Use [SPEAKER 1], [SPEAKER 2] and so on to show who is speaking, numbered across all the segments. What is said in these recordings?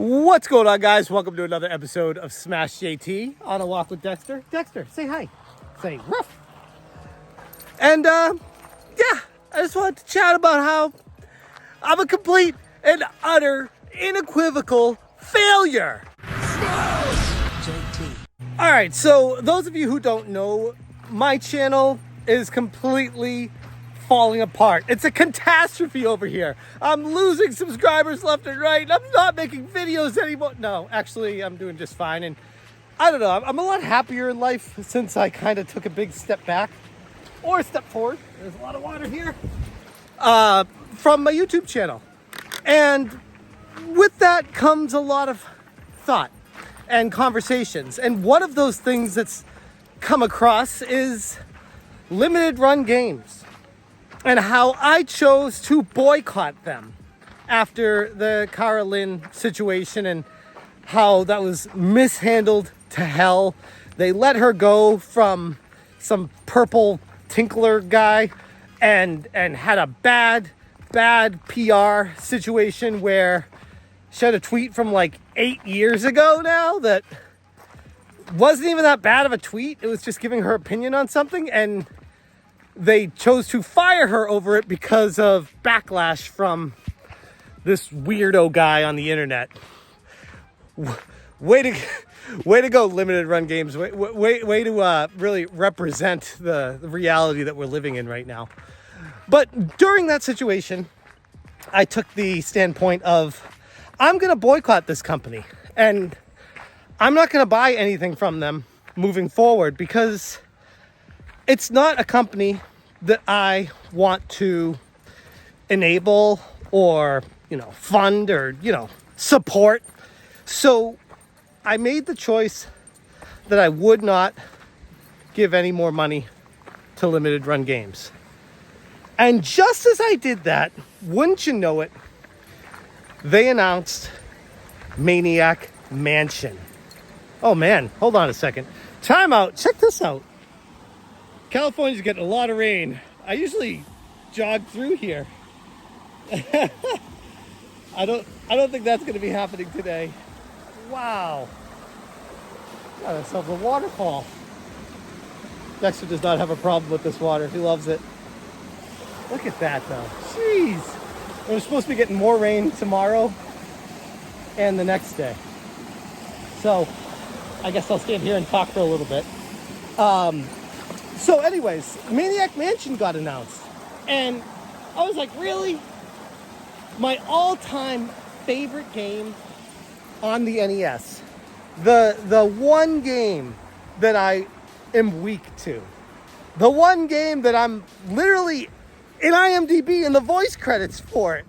[SPEAKER 1] What's going on, guys? Welcome to another episode of Smash JT on a walk with Dexter. Dexter, say hi. Say ruff. And I just wanted to chat about how I'm a complete and utter, unequivocal failure. Smash JT. All right, so those of you who don't know, my channel is completely falling apart. It's a catastrophe over here. I'm losing subscribers left and right. I'm not making videos anymore. No, actually, I'm doing just fine. And I don't know, I'm a lot happier in life since I kind of took a big step back or a step forward. There's a lot of water here from my YouTube channel. And with that comes a lot of thought and conversations. And one of those things that's come across is limited run games. And how I chose to boycott them after the Cara Lynn situation and how that was mishandled to hell. They let her go from some purple tinkler guy and had a bad PR situation where she had a tweet from like 8 years ago now that wasn't even that bad of a tweet. It was just giving her opinion on something, and they chose to fire her over it because of backlash from this weirdo guy on the internet. Way to go, limited run games. Way to really represent the reality that we're living in right now. But during that situation, I took the standpoint of, I'm going to boycott this company. And I'm not going to buy anything from them moving forward because it's not a company that I want to enable or, fund or, support. So I made the choice that I would not give any more money to limited run games. And just as I did that, wouldn't you know it, they announced Maniac Mansion. Oh man, hold on a second. Time out. Check this out. California's getting a lot of rain. I usually jog through here. I don't think that's going to be happening today. Wow. Got ourselves a waterfall. Dexter does not have a problem with this water. He loves it. Look at that, though. Jeez. We're supposed to be getting more rain tomorrow and the next day. So I guess I'll stand here and talk for a little bit. So anyways, Maniac Mansion got announced. And I was like, really? My all-time favorite game on the NES. The one game that I am weak to. The one game that I'm literally in IMDb in the voice credits for it.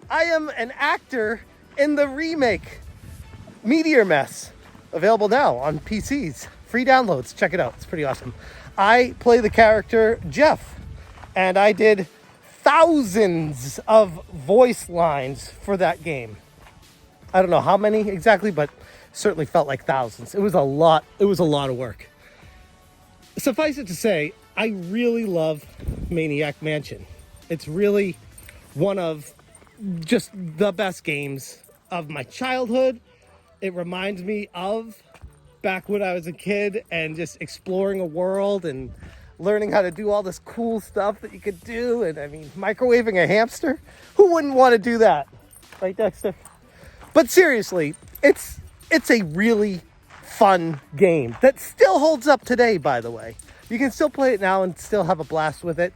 [SPEAKER 1] I am an actor in the remake Meteor Mess. Available now on PCs. Free downloads. Check it out. It's pretty awesome. I play the character Jeff, and I did thousands of voice lines for that game. I don't know how many exactly, but certainly felt like thousands. It was a lot of work. Suffice it to say, I really love Maniac Mansion. It's really one of just the best games of my childhood. It reminds me of back when I was a kid and just exploring a world and learning how to do all this cool stuff that you could do. And I mean, microwaving a hamster, who wouldn't want to do that? Right, Dexter? But seriously, it's a really fun game that still holds up today, by the way. You can still play it now and still have a blast with it.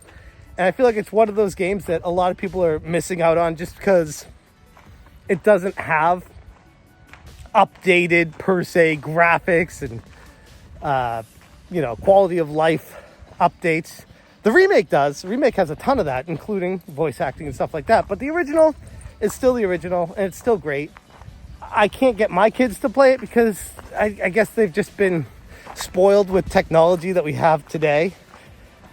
[SPEAKER 1] And I feel like it's one of those games that a lot of people are missing out on just because it doesn't have updated per se graphics and quality of life updates. The remake does. The remake has a ton of that, including voice acting and stuff like that. But the original is still the original, and it's still great. I can't get my kids to play it because I guess they've just been spoiled with technology that we have today.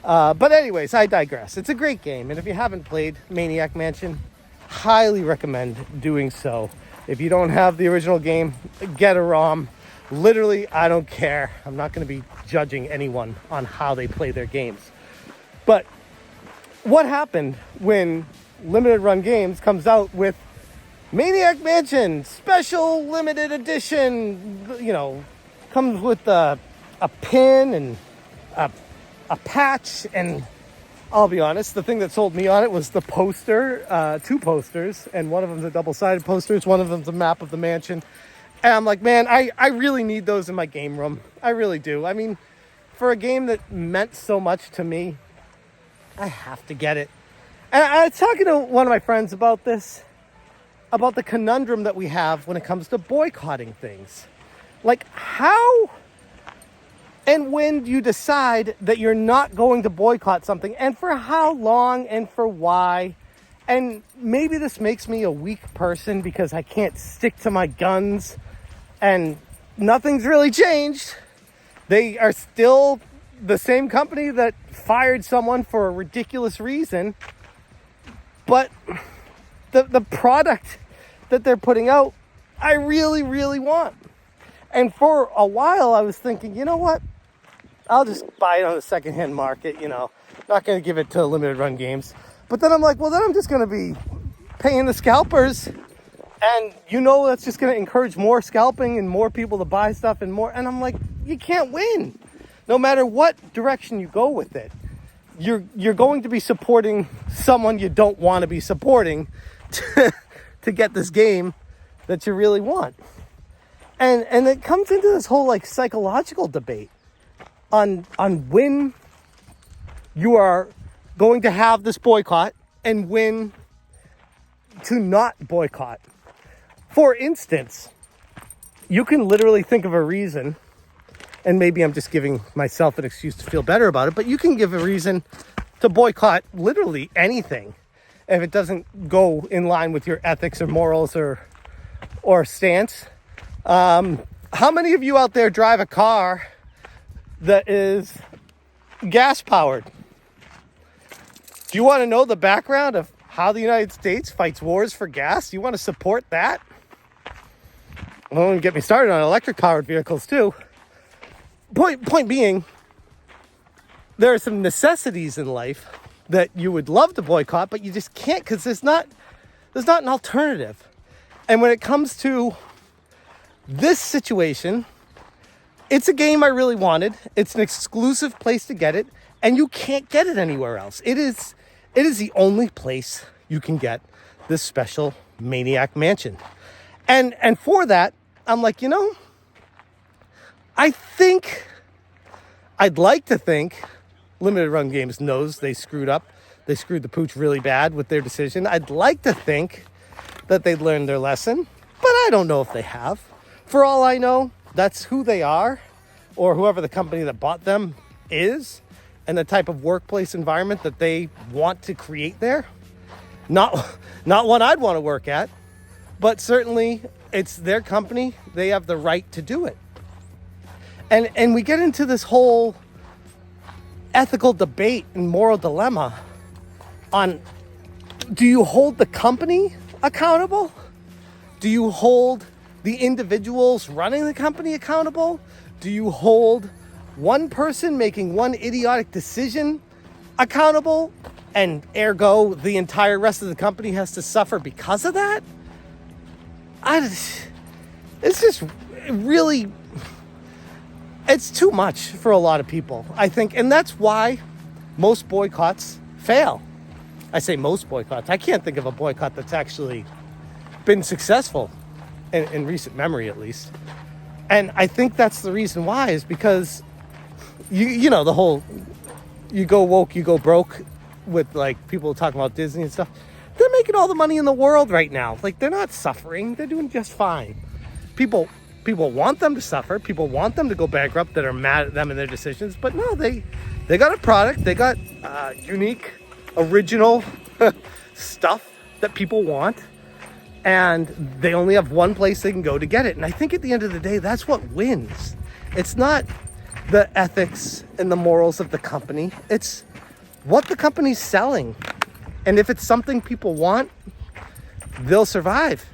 [SPEAKER 1] But anyways, I digress. It's a great game, and if you haven't played Maniac Mansion, highly recommend doing so. If you don't have the original game, get a ROM. Literally, I don't care. I'm not going to be judging anyone on how they play their games. But what happened when Limited Run Games comes out with Maniac Mansion, special limited edition, comes with a pin and a patch, and I'll be honest, the thing that sold me on it was the poster, 2 posters, and one of them's a double-sided poster, one of them's a map of the mansion, and I'm like, man, I really need those in my game room. I really do. I mean, for a game that meant so much to me, I have to get it. And I was talking to one of my friends about this, about the conundrum that we have when it comes to boycotting things. Like, how and when do you decide that you're not going to boycott something, and for how long and for why? And maybe this makes me a weak person because I can't stick to my guns and nothing's really changed. They are still the same company that fired someone for a ridiculous reason, but the product that they're putting out, I really, really want. And for a while, I was thinking, you know what? I'll just buy it on the secondhand market, not going to give it to limited run games. But then I'm like, well, then I'm just going to be paying the scalpers. And that's just going to encourage more scalping and more people to buy stuff and more. And I'm like, you can't win. No matter what direction you go with it, you're going to be supporting someone you don't want to be supporting to get this game that you really want. And it comes into this whole psychological debate on when you are going to have this boycott and when to not boycott. For instance, you can literally think of a reason, and maybe I'm just giving myself an excuse to feel better about it, but you can give a reason to boycott literally anything if it doesn't go in line with your ethics or morals or stance. How many of you out there drive a car that is gas powered? Do you want to know the background of how the United States fights wars for gas? Do you want to support that? Well, don't get me started on electric powered vehicles too. Point being, there are some necessities in life that you would love to boycott, but you just can't because there's not an alternative. And when it comes to this situation, it's a game I really wanted. It's an exclusive place to get it, and you can't get it anywhere else. It is the only place you can get this special Maniac Mansion. And for that, I'm like, I'd like to think Limited Run Games knows they screwed up. They screwed the pooch really bad with their decision. I'd like to think that they'd learned their lesson, but I don't know if they have. For all I know, that's who they are, or whoever the company that bought them is, and the type of workplace environment that they want to create there. Not one I'd want to work at, but certainly it's their company. They have the right to do it. And we get into this whole ethical debate and moral dilemma on, do you hold the company accountable? Do you hold the individuals running the company accountable? Do you hold one person making one idiotic decision accountable, and ergo the entire rest of the company has to suffer because of that? It's just really, it's too much for a lot of people, I think. And that's why most boycotts fail. I say most boycotts. I can't think of a boycott that's actually been successful in recent memory, at least. And I think that's the reason why, is because you know the whole you go woke, you go broke, with people talking about Disney and stuff. They're making all the money in the world right now. They're not suffering. They're doing just fine. People want them to suffer. People want them to go bankrupt that are mad at them and their decisions. But no, they got a product. They got unique, original stuff that people want. And they only have one place they can go to get it. And I think at the end of the day, that's what wins. It's not the ethics and the morals of the company. It's what the company's selling. And if it's something people want, they'll survive.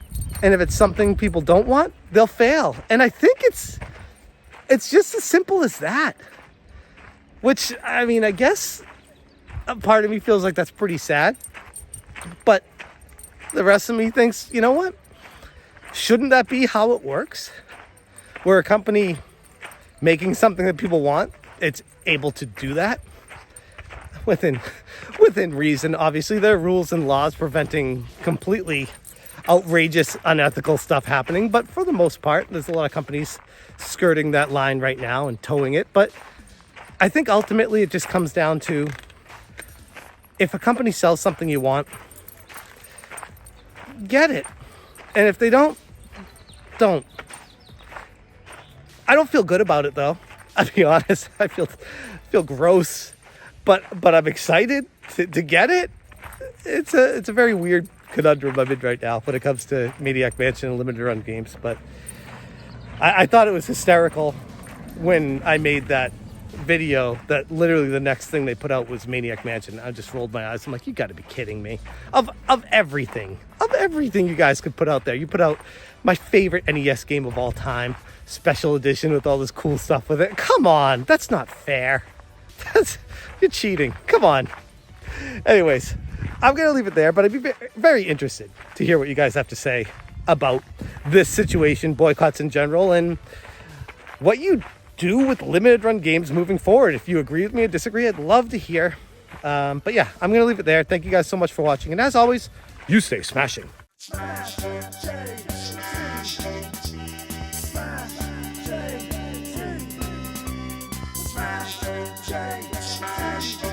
[SPEAKER 1] And if it's something people don't want, they'll fail. And I think it's just as simple as that. Which, I mean, I guess a part of me feels like that's pretty sad. But the rest of me thinks, you know what? Shouldn't that be how it works? Where a company making something that people want, it's able to do that within reason. Obviously, there are rules and laws preventing completely outrageous, unethical stuff happening, but for the most part, there's a lot of companies skirting that line right now and towing it. But I think ultimately it just comes down to, if a company sells something you want, get it. And if they don't. I don't feel good about it, though. I'll be honest. I feel gross, but I'm excited to get it. It's a very weird conundrum I'm in right now when it comes to Maniac Mansion and limited run games. But I thought it was hysterical when I made that video that literally the next thing they put out was Maniac Mansion. I just rolled my eyes. I'm like, you got to be kidding me. Of everything you guys could put out there, you put out my favorite NES game of all time, special edition with all this cool stuff with it. Come on, that's not fair. You're cheating. Come on. Anyways, I'm gonna leave it there, but I'd be very interested to hear what you guys have to say about this situation, boycotts in general, and what you do with limited run games moving forward. If you agree with me or disagree, I'd love to hear. But yeah, I'm gonna leave it there. Thank you guys so much for watching, and as always, you stay smashing. Smash Smash